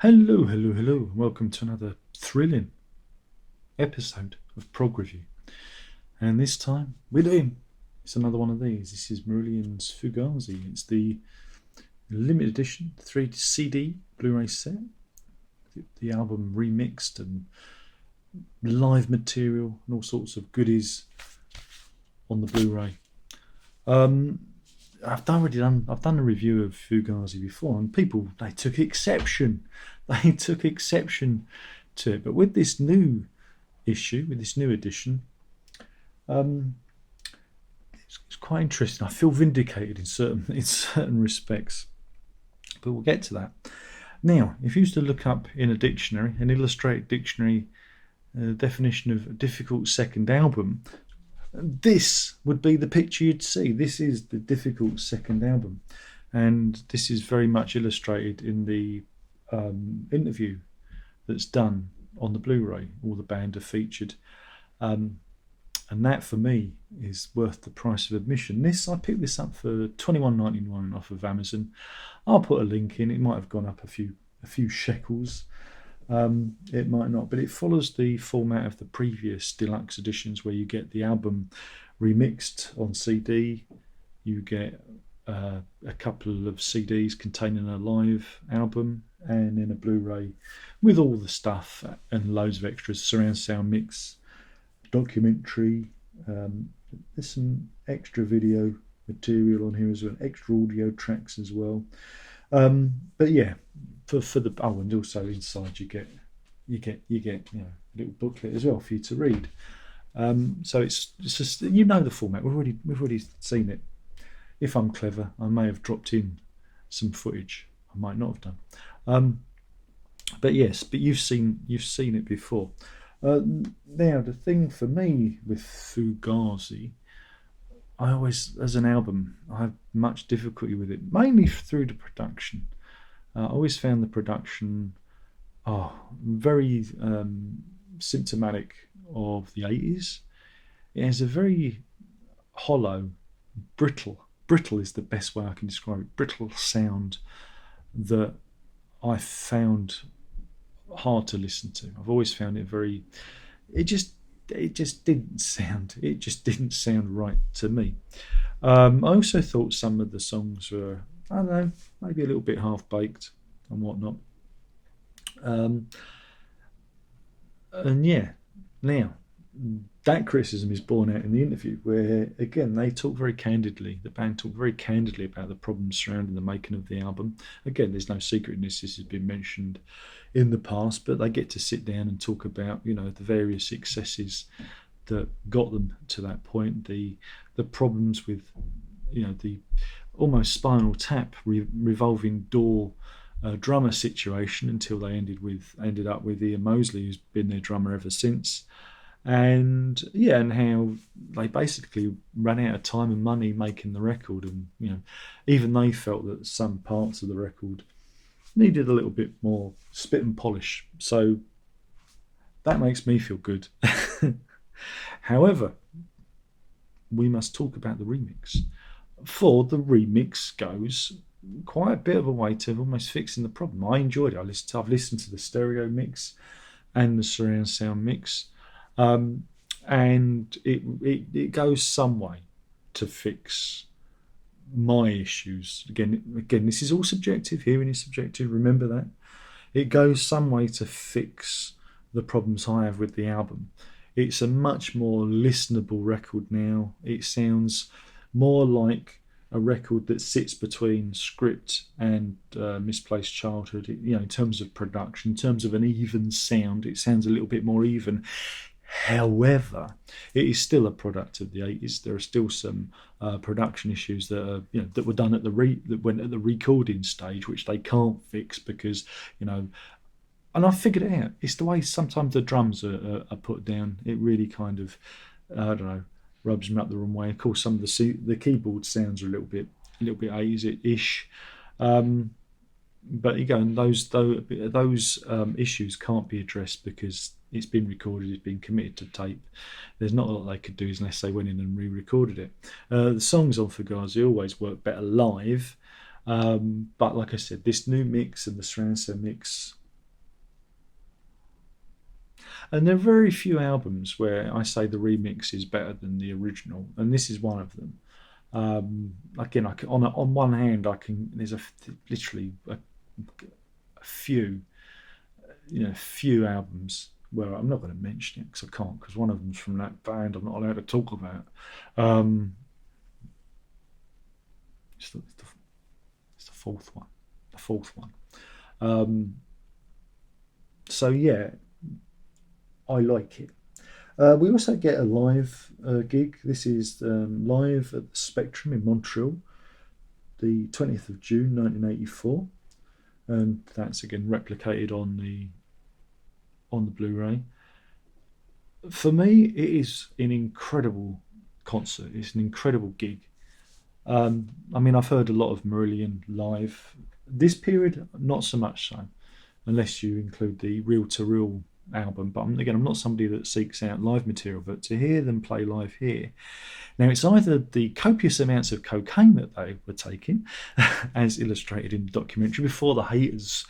Hello, hello, hello. Welcome to another thrilling episode of PROG Review. And this time it's another one of these. This is Marillion's Fugazi. It's the limited edition 3 CD Blu-ray set. The album remixed and live material and all sorts of goodies on the Blu-ray. I've done a review of Fugazi before, and people they took exception to it. But with this new issue, with this new edition, it's quite interesting. I feel vindicated in certain respects, but we'll get to that. Now, if you used to look up in a dictionary, an illustrated dictionary, definition of a difficult second album, this would be the picture you'd see. This is the difficult second album, and this is very much illustrated in the interview that's done on the Blu-ray. All the band are featured, and that for me is worth the price of admission. I picked this up for $21.99 off of Amazon. I'll put a link in. It might have gone up a few shekels. It might not, but it follows the format of the previous deluxe editions, where you get the album remixed on CD, you get a couple of CDs containing a live album, and then a Blu-ray with all the stuff and loads of extras, surround sound mix, documentary. There's some extra video material on here as well, extra audio tracks as well. But yeah, for the and also inside you get a little booklet as well for you to read. So it's just, the format. We've already seen it. If I'm clever, I may have dropped in some footage. I might not have done. But you've seen it before. Now the thing for me with Fugazi, I always, as an album, I have much difficulty with it, mainly through the production. I always found the production very symptomatic of the 80s. It has a very hollow, brittle is the best way I can describe it, brittle sound that I found hard to listen to. I've always found it it just didn't sound right to me. I also thought some of the songs were, I don't know, maybe a little bit half-baked and whatnot. Now that criticism is borne out in the interview, where again they talk very candidly. The band talk very candidly about the problems surrounding the making of the album. Again, there's no secret in this. This has been mentioned in the past, but they get to sit down and talk about the various excesses that got them to that point. The problems with the almost Spinal Tap revolving door drummer situation, until they ended up with Ian Mosley, who's been their drummer ever since. And how they basically ran out of time and money making the record, and even they felt that some parts of the record needed a little bit more spit and polish. So that makes me feel good. However, we must talk about the remix. For the remix goes quite a bit of a way to almost fixing the problem. I enjoyed it. I've listened to the stereo mix and the surround sound mix, and it goes some way to fix my issues. Again, this is all subjective. Hearing is subjective. Remember that. It goes some way to fix the problems I have with the album. It's a much more listenable record now. It sounds more like a record that sits between Script and Misplaced Childhood. In terms of production, in terms of an even sound, it sounds a little bit more even. However, it is still a product of the 80s. There are still some production issues that were done at that went at the recording stage, which they can't fix because and I figured it out. It's the way sometimes the drums are put down. It really kind of, I don't know, rubs them up the wrong way. Of course, some of the keyboard sounds are a little bit 80s-ish. But again, those issues can't be addressed because it's been recorded, it's been committed to tape. There's not a lot they could do unless they went in and re-recorded it. The songs on Fugazi always work better live, but like I said, this new mix and the surround sound mix And there are very few albums where I say the remix is better than the original, and this is one of them. Again, on one hand, there's literally a few, few albums where I'm not going to mention it because I can't, because one of them's from that band I'm not allowed to talk about. It's the fourth one. The fourth one. So yeah, I like it. We also get a live gig. This is live at the Spectrum in Montreal, the 20th of June 1984, and that's again replicated on the Blu-ray. For me, it is an incredible concert. It's an incredible gig. I mean, I've heard a lot of Marillion live. This period, not so much so, unless you include the reel-to-reel album. But again, I'm not somebody that seeks out live material, but to hear them play live here. Now, it's either the copious amounts of cocaine that they were taking, as illustrated in the documentary, before the haters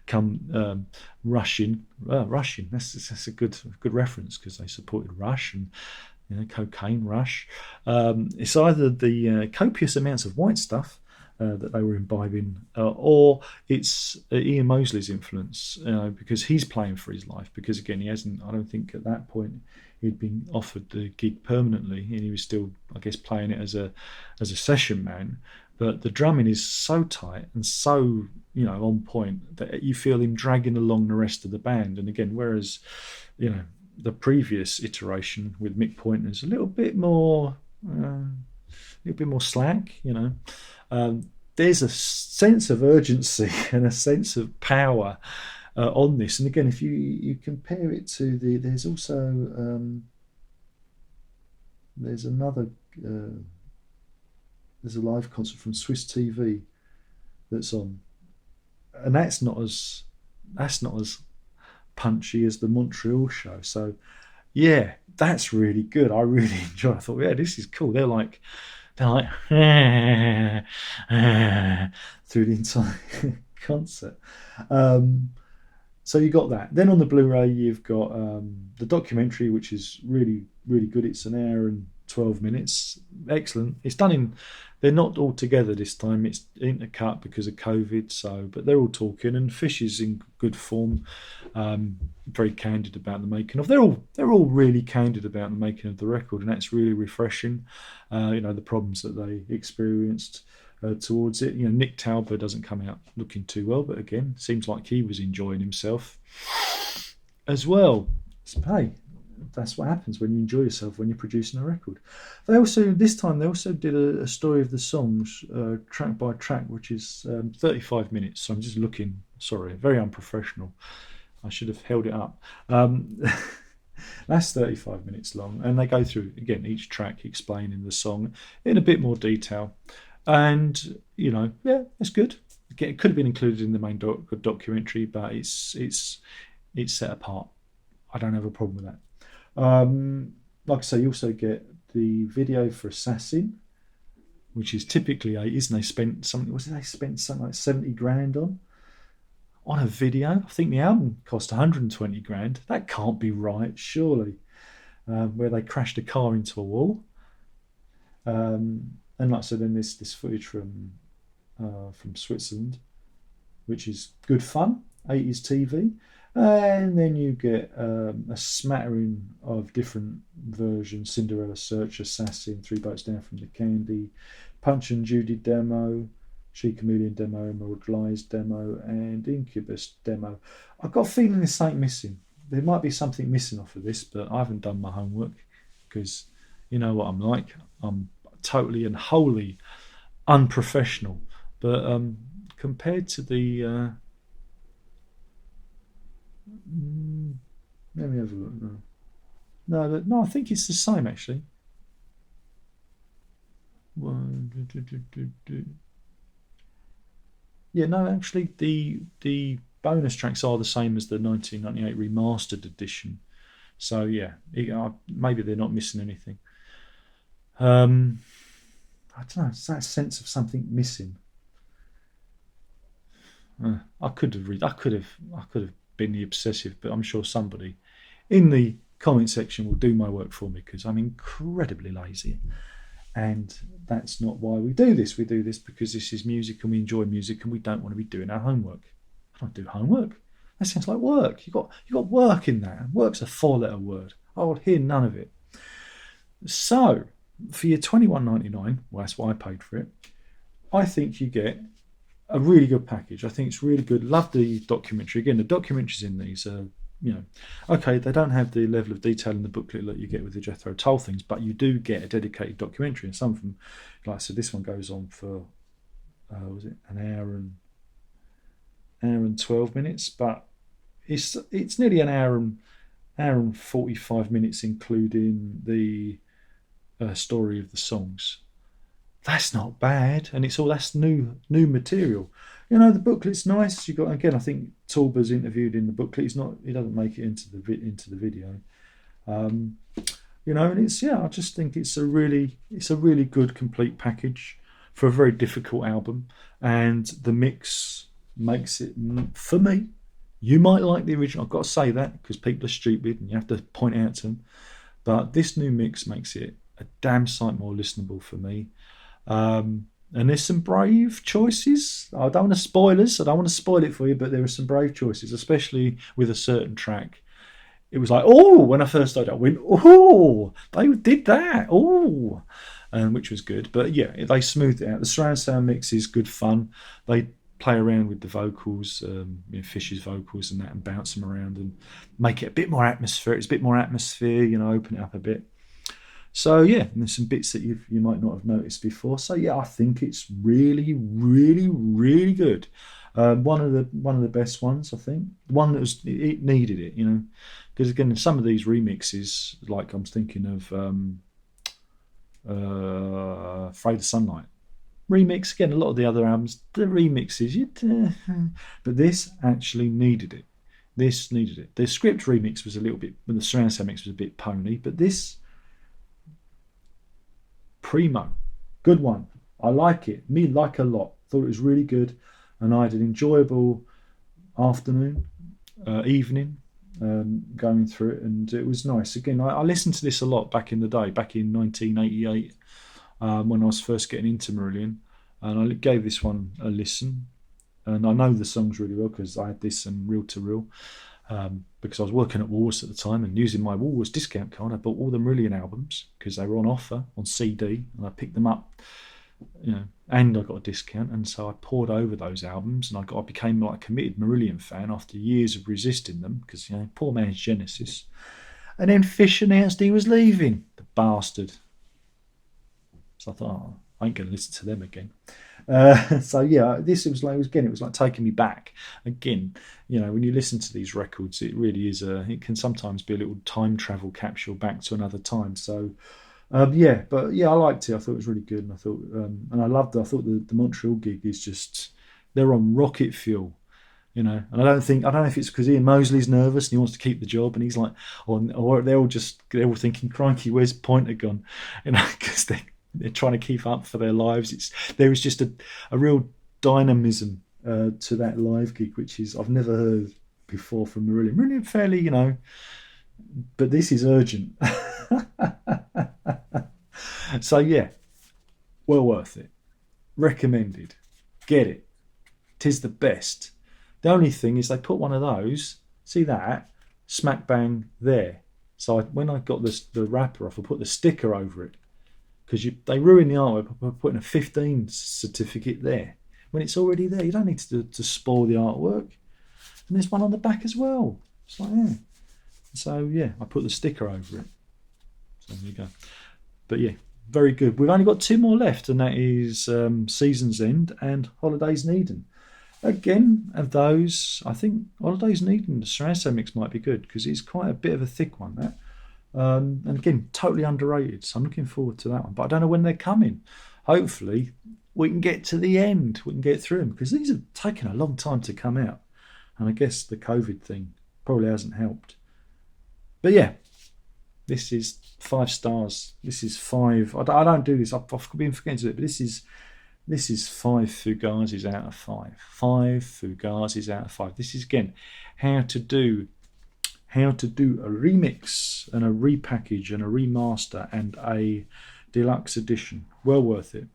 come rushing. Rushing, that's a good reference, because they supported Rush and cocaine rush. It's either the copious amounts of white stuff that they were imbibing, or it's Ian Mosley's influence, because he's playing for his life. Because again, he hasn't. I don't think at that point he'd been offered the gig permanently, and he was still, I guess, playing it as a session man. But the drumming is so tight and so on point that you feel him dragging along the rest of the band. And again, whereas the previous iteration with Mick Pointer's a little bit more slack, there's a sense of urgency and a sense of power on this. And again, if you compare it to there's also there's another there's a live concert from Swiss TV that's on, and that's not as punchy as the Montreal show. So yeah, that's really good. I really enjoy it. I thought, yeah, this is cool. They're like through the entire concert. So you got that. Then on the Blu-ray, you've got the documentary, which is really, really good. It's an hour and 12 minutes. Excellent. It's done in. They're not all together this time. It's intercut because of COVID. But they're all talking, and Fish is in good form. Very candid about the making of. They're all really candid about the making of the record, and that's really refreshing. The problems that they experienced towards it. Nick Talbot doesn't come out looking too well, but again, seems like he was enjoying himself as well. So, hey, that's what happens when you enjoy yourself when you're producing a record. This time they also did a story of the songs, track by track, which is 35 minutes. So I'm just looking. Sorry, very unprofessional. I should have held it up. That's 35 minutes long, and they go through again each track explaining the song in a bit more detail. And yeah, it's good. Again, it could have been included in the main documentary, but it's set apart. I don't have a problem with that. Like I say, you also get the video for Assassin, which is typically 80s, and they spent something like 70 grand on a video. I think the album cost 120 grand. That can't be right, surely. Where they crashed a car into a wall. And like I said, then there's this footage from Switzerland, which is good fun, 80s TV. And then you get a smattering of different versions: Cinderella Search, Assassin, Three Boats Down from the Candy, Punch and Judy demo, She Chameleon demo, Emerald Lies demo, and Incubus demo. I've got a feeling there's something missing. There might be something missing off of this, but I haven't done my homework, because you know what I'm like. I'm totally and wholly unprofessional. But compared to the let me have a look. No, I think it's the same actually. Yeah, no, actually the bonus tracks are the same as the 1998 remastered edition. So yeah, maybe they're not missing anything. I don't know. It's that sense of something missing. I could have been the obsessive, but I'm sure somebody in the comment section will do my work for me, because I'm incredibly lazy. And that's not why we do this. We do this because this is music and we enjoy music and we don't want to be doing our homework. I don't do homework. That sounds like work. You got work in that. Work's a 4-letter word. I would hear none of it. So for your $21.99, well, that's why I paid for it, I think you get a really good package. I think it's really good. Love the documentary. Again, the documentaries in these are, okay, they don't have the level of detail in the booklet that you get with the Jethro Tull things, but you do get a dedicated documentary. And some of them, like I said, this one goes on for, was it an hour and 12 minutes? But it's nearly an hour and 45 minutes, including the story of the songs. That's not bad, and that's new material. The booklet's nice. You got, again, I think Torber's interviewed in the booklet. He doesn't make it into the video. And it's, I just think it's a really good complete package for a very difficult album, and the mix makes it, for me. You might like the original. I've got to say that because people are stupid and you have to point out to them. But this new mix makes it a damn sight more listenable for me. And there's some brave choices. I don't want to spoilers. I don't want to spoil it for you, but there are some brave choices, especially with a certain track. It was like, oh, when I first started, I went, oh, they did that, oh, which was good. But yeah, they smoothed it out. The surround sound mix is good fun. They play around with the vocals, Fish's vocals and that, and bounce them around and make it a bit more atmospheric. It's a bit more atmosphere, open it up a bit. So yeah, and there's some bits that you might not have noticed before. So yeah, I think it's really, really, really good. One of the best ones, I think. One that it needed it, because again, some of these remixes, like I'm thinking of Afraid of Sunlight. Remix, again, a lot of the other albums, the remixes, but this actually needed it. This needed it. The script remix was a little bit, the surround sound mix was a bit pony, but this, primo, good one. I like it. Me like a lot. Thought it was really good, and I had an enjoyable afternoon, evening, going through it, and it was nice. Again, I listened to this a lot back in the day, back in 1988. When I was first getting into Marillion, and I gave this one a listen, and I know the songs really well because I had this and Reel to Reel, because I was working at Woolworths at the time, and using my Woolworths discount card, I bought all the Marillion albums because they were on offer on CD, and I picked them up, and I got a discount, and so I poured over those albums, and I became like a committed Marillion fan after years of resisting them because poor man's Genesis, and then Fish announced he was leaving, the bastard. So I thought, I ain't going to listen to them again. So yeah, it was like taking me back again. When you listen to these records, it really is it can sometimes be a little time travel capsule back to another time. So I liked it. I thought it was really good, and I thought, and I loved it. I thought the Montreal gig is just, they're on rocket fuel. And I don't know if it's because Ian Mosley's nervous and he wants to keep the job, and he's like, or they're all thinking, crikey, where's Pointer gone? Because they're trying to keep up for their lives. There is just a real dynamism to that live gig, which is I've never heard before from Marillion. Marillion fairly, but this is urgent. So yeah, well worth it. Recommended. Get it. 'Tis the best. The only thing is they put one of those, see that, smack bang there. So when I got the wrapper off, I put the sticker over it, because they ruin the artwork by putting a 15 certificate there when it's already there. You don't need to spoil the artwork. And there's one on the back as well. It's like, yeah. So yeah, I put the sticker over it. So there you go. But yeah, very good. We've only got 2 more left, and that is Season's End and Holidays in Eden. Again, of those, I think Holidays in Eden, the surround sound mix might be good because it's quite a bit of a thick one, that. And again, totally underrated. So I'm looking forward to that one. But I don't know when they're coming. Hopefully, we can get to the end. We can get through them, because these have taken a long time to come out. And I guess the COVID thing probably hasn't helped. But yeah, this is 5 stars. This is 5. I don't do this. I've been forgetting to do it, but this is 5 Fugazis out of 5. 5 Fugazis out of 5. This is, again, how to do how to do a remix and a repackage and a remaster and a deluxe edition. Well worth it.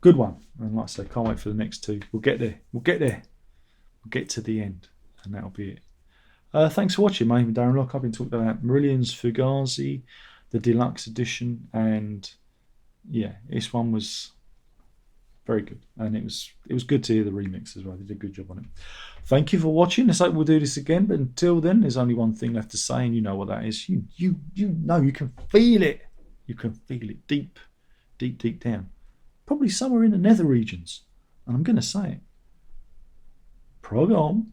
Good one. And like I say, can't wait for the next two. We'll get there. We'll get there. We'll get to the end, and that'll be it. Thanks for watching. My name is Darren Locke. I've been talking about Marillion's Fugazi, the deluxe edition, and yeah, this one was very good, and it was good to hear the remix as well. They did a good job on it. Thank you for watching. Let's hope we'll do this again. But until then, there's only one thing left to say, and you know what that is. You know, you can feel it. You can feel it deep, deep, deep down. Probably somewhere in the nether regions. And I'm going to say it. Prog on.